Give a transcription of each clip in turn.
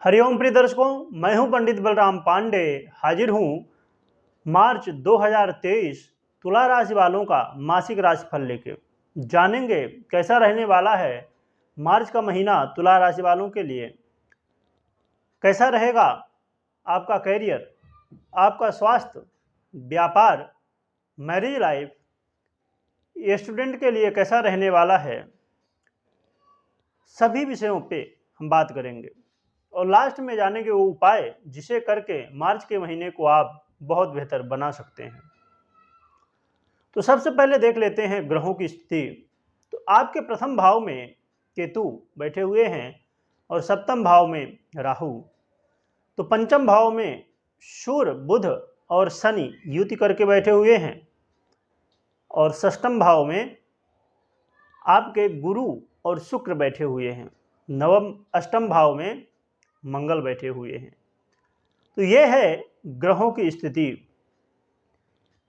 हरिओम प्रिय दर्शकों, मैं हूं पंडित बलराम पांडे। हाजिर हूं मार्च 2023 तुला राशि वालों का मासिक राशिफल लेके। जानेंगे कैसा रहने वाला है मार्च का महीना तुला राशि वालों के लिए। कैसा रहेगा आपका कैरियर, आपका स्वास्थ्य, व्यापार, मैरिज लाइफ, स्टूडेंट के लिए कैसा रहने वाला है, सभी विषयों पे हम बात करेंगे। और लास्ट में जानेंगे वो उपाय जिसे करके मार्च के महीने को आप बहुत बेहतर बना सकते हैं। तो सबसे पहले देख लेते हैं ग्रहों की स्थिति। तो आपके प्रथम भाव में केतु बैठे हुए हैं और सप्तम भाव में राहु। तो पंचम भाव में सूर्य, बुध और शनि युति करके बैठे हुए हैं और षष्ठम भाव में आपके गुरु और शुक्र बैठे हुए हैं। नवम अष्टम भाव में मंगल बैठे हुए हैं। तो यह है ग्रहों की स्थिति।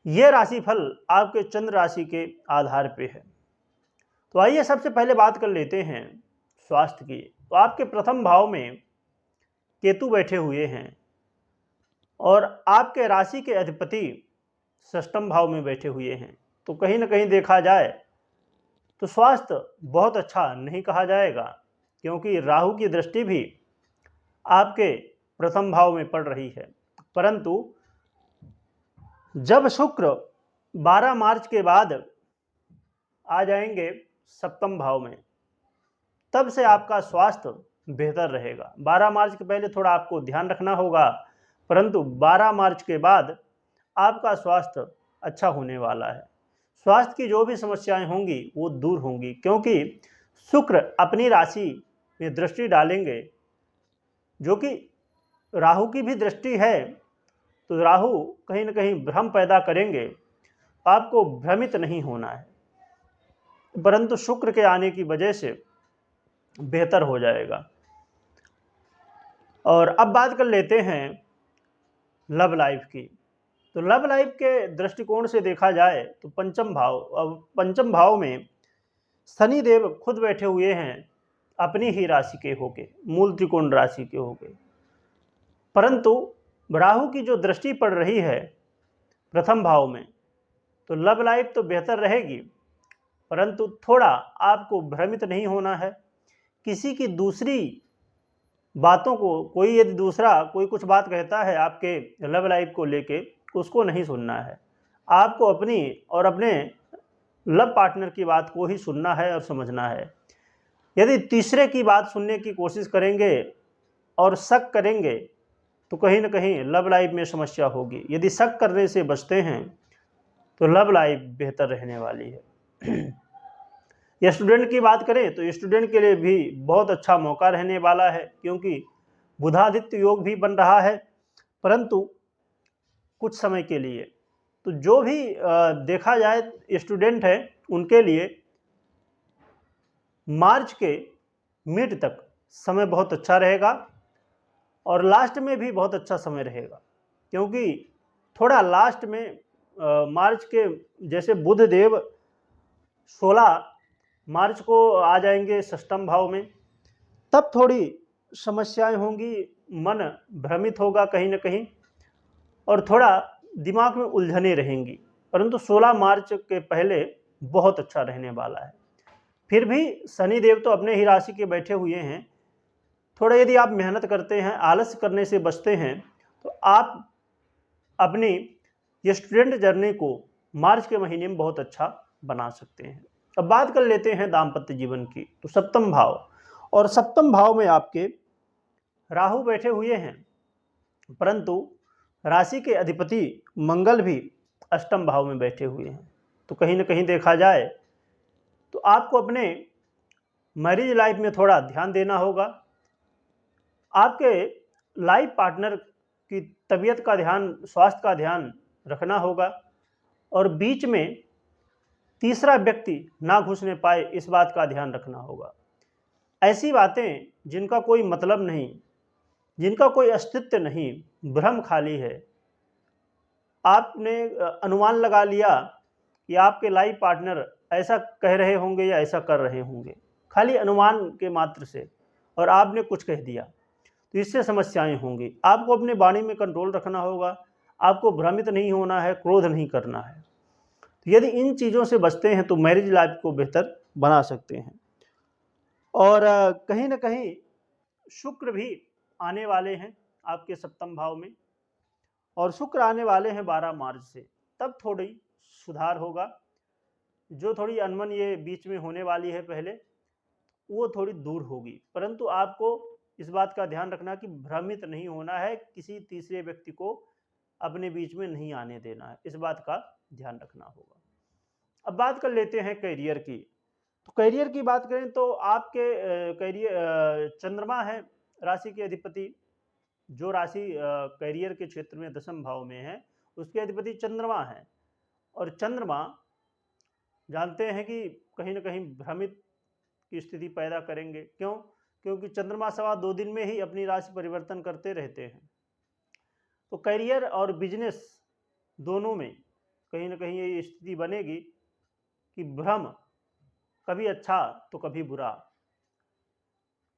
यह राशिफल आपके चंद्र राशि के आधार पे है। तो आइए सबसे पहले बात कर लेते हैं स्वास्थ्य की। तो आपके प्रथम भाव में केतु बैठे हुए हैं और आपके राशि के अधिपति षष्ठम भाव में बैठे हुए हैं। तो कहीं ना कहीं देखा जाए तो स्वास्थ्य बहुत अच्छा नहीं कहा जाएगा, क्योंकि राहु की दृष्टि भी आपके प्रथम भाव में पड़ रही है। परंतु जब शुक्र 12 मार्च के बाद आ जाएंगे सप्तम भाव में, तब से आपका स्वास्थ्य बेहतर रहेगा। 12 मार्च के पहले थोड़ा आपको ध्यान रखना होगा, परंतु 12 मार्च के बाद आपका स्वास्थ्य अच्छा होने वाला है। स्वास्थ्य की जो भी समस्याएं होंगी वो दूर होंगी, क्योंकि शुक्र अपनी राशि में दृष्टि डालेंगे, जो कि राहु की भी दृष्टि है। तो राहु कहीं ना कहीं भ्रम पैदा करेंगे, आपको भ्रमित नहीं होना है, परंतु शुक्र के आने की वजह से बेहतर हो जाएगा। और अब बात कर लेते हैं लव लाइफ की। तो लव लाइफ के दृष्टिकोण से देखा जाए तो पंचम भाव में शनि देव खुद बैठे हुए हैं अपनी ही राशि के होके, मूल त्रिकोण राशि के होके। परंतु राहु की जो दृष्टि पड़ रही है प्रथम भाव में, तो लव लाइफ तो बेहतर रहेगी, परंतु थोड़ा आपको भ्रमित नहीं होना है। किसी की दूसरी बातों को, कोई यदि दूसरा कोई कुछ बात कहता है आपके लव लाइफ को लेके, उसको नहीं सुनना है। आपको अपनी और अपने लव पार्टनर की बात को ही सुनना है और समझना है। यदि तीसरे की बात सुनने की कोशिश करेंगे और शक करेंगे तो कहीं ना कहीं लव लाइफ में समस्या होगी। यदि शक करने से बचते हैं तो लव लाइफ बेहतर रहने वाली है। स्टूडेंट की बात करें तो स्टूडेंट के लिए भी बहुत अच्छा मौका रहने वाला है, क्योंकि बुधादित्य योग भी बन रहा है, परंतु कुछ समय के लिए। तो जो भी देखा जाए स्टूडेंट है उनके लिए मार्च के मिड तक समय बहुत अच्छा रहेगा और लास्ट में भी बहुत अच्छा समय रहेगा, क्योंकि थोड़ा लास्ट में मार्च के जैसे बुध देव 16 मार्च को आ जाएंगे षष्ठम भाव में, तब थोड़ी समस्याएं होंगी, मन भ्रमित होगा कहीं ना कहीं और थोड़ा दिमाग में उलझने रहेंगी। परंतु 16 मार्च के पहले बहुत अच्छा रहने वाला है। फिर भी शनि देव तो अपने ही राशि के बैठे हुए हैं। थोड़ा यदि आप मेहनत करते हैं, आलस्य करने से बचते हैं, तो आप अपनी स्टूडेंट जर्नी को मार्च के महीने में बहुत अच्छा बना सकते हैं। अब बात कर लेते हैं दाम्पत्य जीवन की। तो सप्तम भाव, और सप्तम भाव में आपके राहु बैठे हुए हैं, परंतु राशि के अधिपति मंगल भी अष्टम भाव में बैठे हुए हैं। तो कहीं ना कहीं देखा जाए तो आपको अपने मैरिज लाइफ में थोड़ा ध्यान देना होगा। आपके लाइफ पार्टनर की तबीयत का ध्यान, स्वास्थ्य का ध्यान रखना होगा और बीच में तीसरा व्यक्ति ना घुसने पाए, इस बात का ध्यान रखना होगा। ऐसी बातें जिनका कोई मतलब नहीं, जिनका कोई अस्तित्व नहीं, भ्रम खाली है, आपने अनुमान लगा लिया कि आपके लाइफ पार्टनर ऐसा कह रहे होंगे या ऐसा कर रहे होंगे, खाली अनुमान के मात्र से, और आपने कुछ कह दिया। तो इससे समस्याएं होंगी। आपको अपने वाणी में कंट्रोल रखना होगा, आपको भ्रमित नहीं होना है, क्रोध नहीं करना है। तो यदि इन चीज़ों से बचते हैं तो मैरिज लाइफ को बेहतर बना सकते हैं। और कहीं ना कहीं शुक्र भी आने वाले हैं आपके सप्तम भाव में, और शुक्र आने वाले हैं 12 मार्च से, तब थोड़ी सुधार होगा। जो थोड़ी अनबन ये बीच में होने वाली है पहले, वो थोड़ी दूर होगी, परंतु आपको इस बात का ध्यान रखना कि भ्रमित नहीं होना है, किसी तीसरे व्यक्ति को अपने बीच में नहीं आने देना है, इस बात का ध्यान रखना होगा। अब बात कर लेते हैं करियर की। तो करियर की बात करें तो आपके करियर चंद्रमा है राशि के अधिपति, जो राशि करियर के क्षेत्र में दशम भाव में है, उसके अधिपति चंद्रमा है। और चंद्रमा जानते हैं कि कहीं ना कहीं भ्रमित की स्थिति पैदा करेंगे। क्यों? क्योंकि चंद्रमा सवा 2 दिन में ही अपनी राशि परिवर्तन करते रहते हैं। तो करियर और बिजनेस दोनों में कहीं ना कहीं ये स्थिति बनेगी कि भ्रम कभी अच्छा तो कभी बुरा।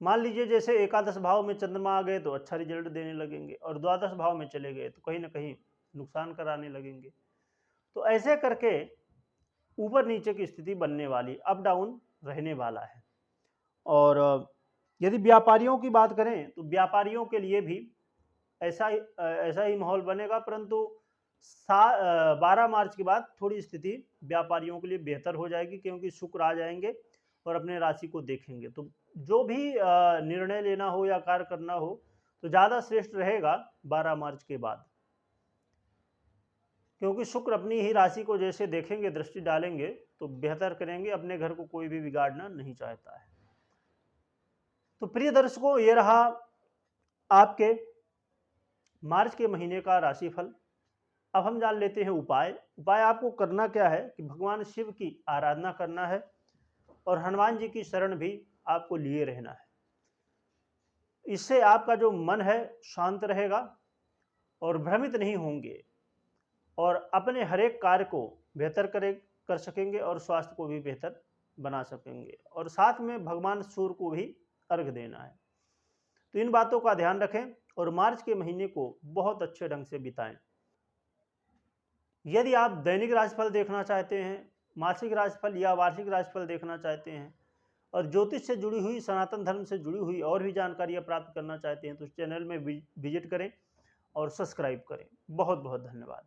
मान लीजिए जैसे एकादश भाव में चंद्रमा आ गए तो अच्छा रिजल्ट देने लगेंगे, और द्वादश भाव में चले गए तो कहीं ना कहीं नुकसान कराने लगेंगे। तो ऐसे करके ऊपर नीचे की स्थिति बनने वाली, अप डाउन रहने वाला है। और यदि व्यापारियों की बात करें तो व्यापारियों के लिए भी ऐसा ही माहौल बनेगा, परंतु 12 मार्च के बाद थोड़ी स्थिति व्यापारियों के लिए बेहतर हो जाएगी, क्योंकि शुक्र आ जाएंगे और अपने राशि को देखेंगे। तो जो भी निर्णय लेना हो या कार्य करना हो तो ज़्यादा श्रेष्ठ रहेगा 12 मार्च के बाद, क्योंकि शुक्र अपनी ही राशि को जैसे देखेंगे, दृष्टि डालेंगे तो बेहतर करेंगे। अपने घर को कोई भी बिगाड़ना नहीं चाहता है। तो प्रिय दर्शकों, ये रहा आपके मार्च के महीने का राशिफल। अब हम जान लेते हैं उपाय। उपाय आपको करना क्या है कि भगवान शिव की आराधना करना है और हनुमान जी की शरण भी आपको लिए रहना है। इससे आपका जो मन है शांत रहेगा और भ्रमित नहीं होंगे, और अपने हर एक कार्य को बेहतर कर सकेंगे और स्वास्थ्य को भी बेहतर बना सकेंगे। और साथ में भगवान सूर्य को भी अर्घ देना है। तो इन बातों का ध्यान रखें और मार्च के महीने को बहुत अच्छे ढंग से बिताएं। यदि आप दैनिक राशिफल देखना चाहते हैं, मासिक राशिफल या वार्षिक राशिफल देखना चाहते हैं, और ज्योतिष से जुड़ी हुई, सनातन धर्म से जुड़ी हुई और भी जानकारियाँ प्राप्त करना चाहते हैं, तो इस चैनल में विजिट करें और सब्सक्राइब करें। बहुत बहुत धन्यवाद।